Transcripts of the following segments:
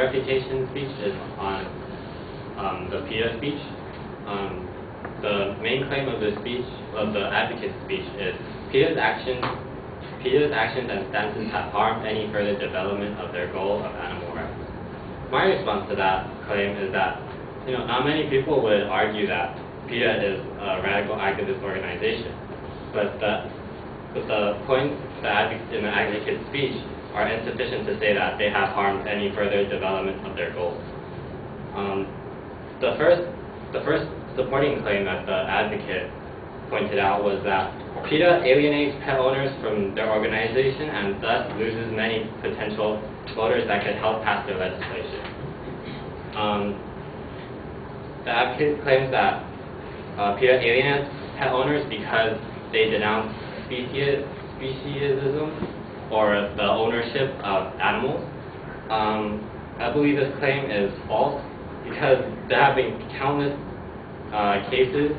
Refutation Speech is on the PETA speech. The main claim of the speech, of the advocate's speech, is PETA's actions and stances have harmed any further development of their goal of animal rights. My response to that claim is that, not many people would argue that PETA is a radical activist organization, but the points in the advocate's speech are insufficient to say that they have harmed any further development of their goals. The first supporting claim that the advocate pointed out was that PETA alienates pet owners from their organization and thus loses many potential voters that could help pass their legislation. The advocate claims that PETA alienates pet owners because they denounce speciesism or the ownership of animals. I believe this claim is false because there have been countless cases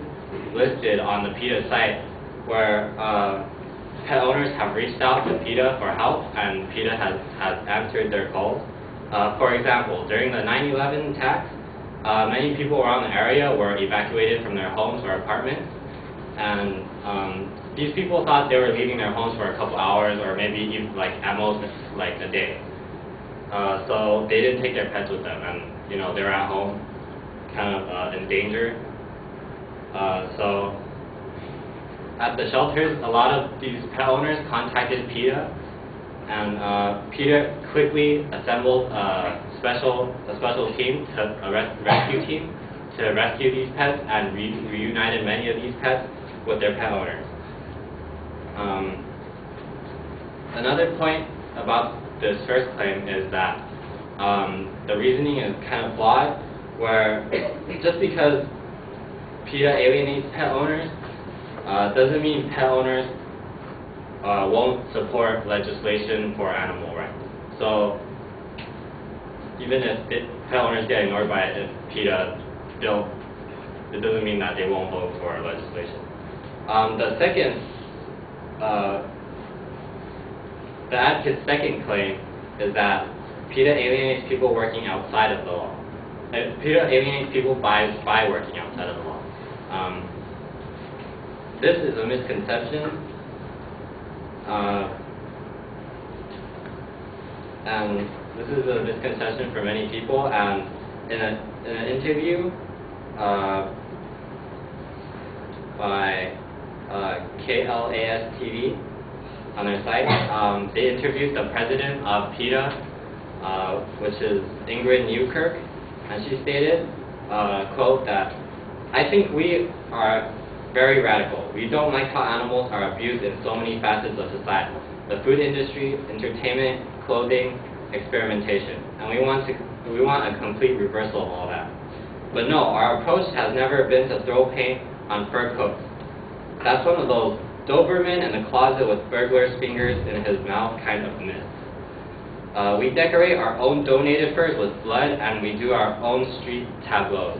listed on the PETA site where pet owners have reached out to PETA for help and PETA has answered their calls. For example, during the 9/11 attacks, many people around the area were evacuated from their homes or apartments, and these people thought they were leaving their homes for a couple hours or maybe even at most a day. So they didn't take their pets with them, and they were at home kind of in danger. So at the shelters, a lot of these pet owners contacted PETA, and PETA quickly assembled a special team, a rescue team, to rescue these pets and reunited many of these pets with their pet owners. Another point about this first claim is that the reasoning is kind of flawed, where just because PETA alienates pet owners doesn't mean pet owners won't support legislation for animal rights. So even if pet owners get ignored by PETA, it doesn't mean that they won't vote for legislation. The advocate's second claim is that PETA alienates people working outside of the law. PETA alienates people by working outside of the law. This is a misconception, and this is a misconception for many people. And in an interview by KLAS TV on their site, they interviewed the president of PETA, which is Ingrid Newkirk, and she stated, quote, that I think we are very radical. We don't like how animals are abused in so many facets of society: the food industry, entertainment, clothing, experimentation, and we want a complete reversal of all that. But no, our approach has never been to throw paint on fur coats. That's one of those Doberman in the closet with burglar's fingers in his mouth kind of myths. We decorate our own donated furs with blood, and we do our own street tableaus.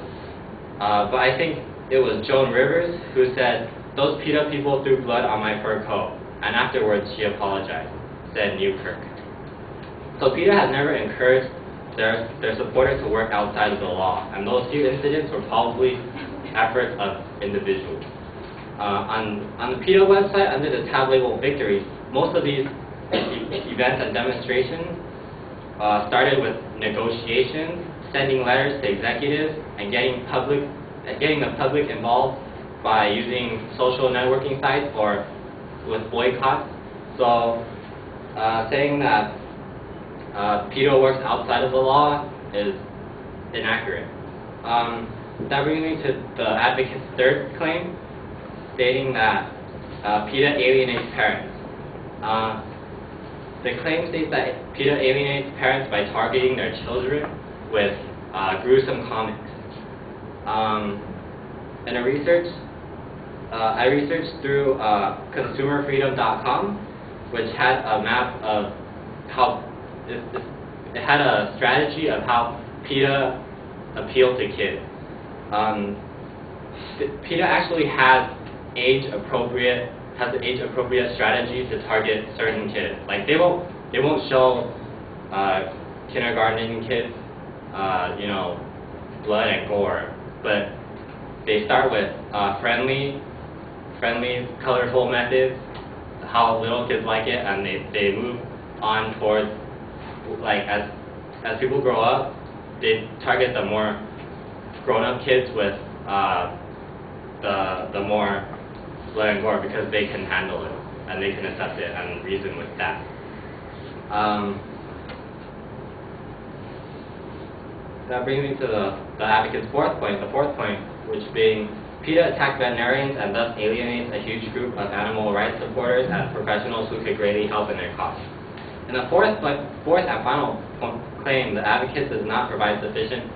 But I think it was Joan Rivers who said, "Those PETA people threw blood on my fur coat," and afterwards she apologized, said Newkirk. So PETA has never encouraged their supporters to work outside of the law, and those few incidents were probably efforts of individuals. On the PETA website, under the tab labeled Victories, most of these events and demonstrations started with negotiations, sending letters to executives, and getting the public involved by using social networking sites or with boycotts. So saying that PETA works outside of the law is inaccurate. That brings me to the advocate's third claim, stating that PETA alienates parents. The claim states that PETA alienates parents by targeting their children with gruesome comics. In a research, I researched through consumerfreedom.com, which had a map of how it had a strategy of how PETA appealed to kids. PETA actually has age-appropriate strategies to target certain kids. Like they won't show kindergarten kids you know, blood and gore, but they start with friendly, colorful methods, how little kids like it, and they move on towards, like, as people grow up, they target the more grown-up kids with the more blood and gore, because they can handle it and they can accept it and reason with that. That brings me to the advocate's fourth point. The fourth point, which being PETA attacks veterinarians and thus alienates a huge group of animal rights supporters and professionals who could greatly help in their cause. In the fourth and final claim, the advocate does not provide sufficient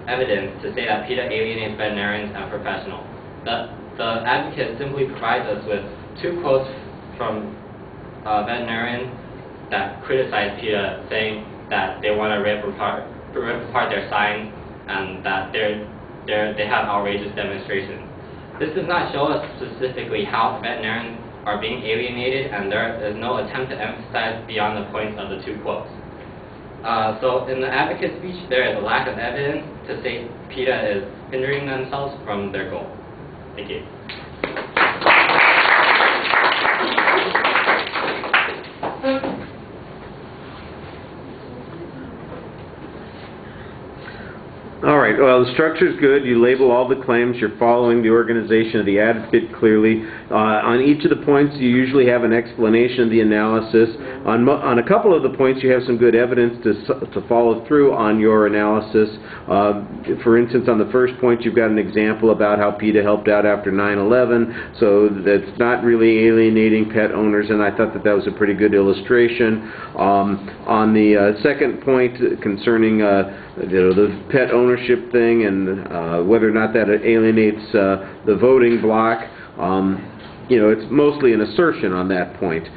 evidence to say that PETA alienates veterinarians and professionals. The advocate simply provides us with 2 quotes from veterinarians that criticize PETA, saying that they want to rip apart their signs and that they have outrageous demonstrations. This does not show us specifically how veterinarians are being alienated, and there is no attempt to emphasize beyond the points of the 2 quotes. So in the advocate's speech, there is a lack of evidence to say PETA is hindering themselves from their goal. Thank you. All right, well, the structure is good. You label all the claims. You're following the organization of the advocate clearly. On each of the points, you usually have an explanation of the analysis. On a couple of the points, you have some good evidence to follow through on your analysis. For instance, on the first point, you've got an example about how PETA helped out after 9/11, so that's not really alienating pet owners, and I thought that was a pretty good illustration. On the second point concerning the pet ownership thing and whether or not that alienates the voting bloc, it's mostly an assertion on that point.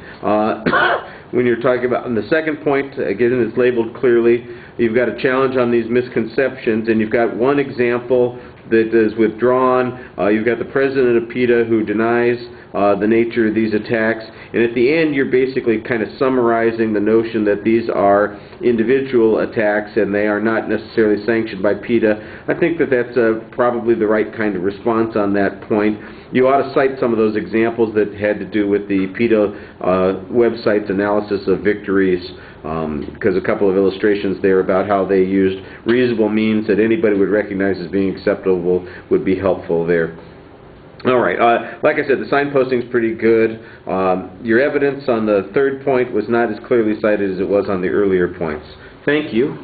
When you're talking about on the second point, again, it's labeled clearly. You've got a challenge on these misconceptions, and you've got one example that is withdrawn. You've got the president of PETA who denies the nature of these attacks, and at the end you're basically kind of summarizing the notion that these are individual attacks and they are not necessarily sanctioned by PETA. I think that that's probably the right kind of response on that point. You ought to cite some of those examples that had to do with the PETA website's analysis of victories, because a couple of illustrations there about how they used reasonable means that anybody would recognize as being acceptable would be helpful there. All right, like I said, the signposting is pretty good. Your evidence on the third point was not as clearly cited as it was on the earlier points. Thank you.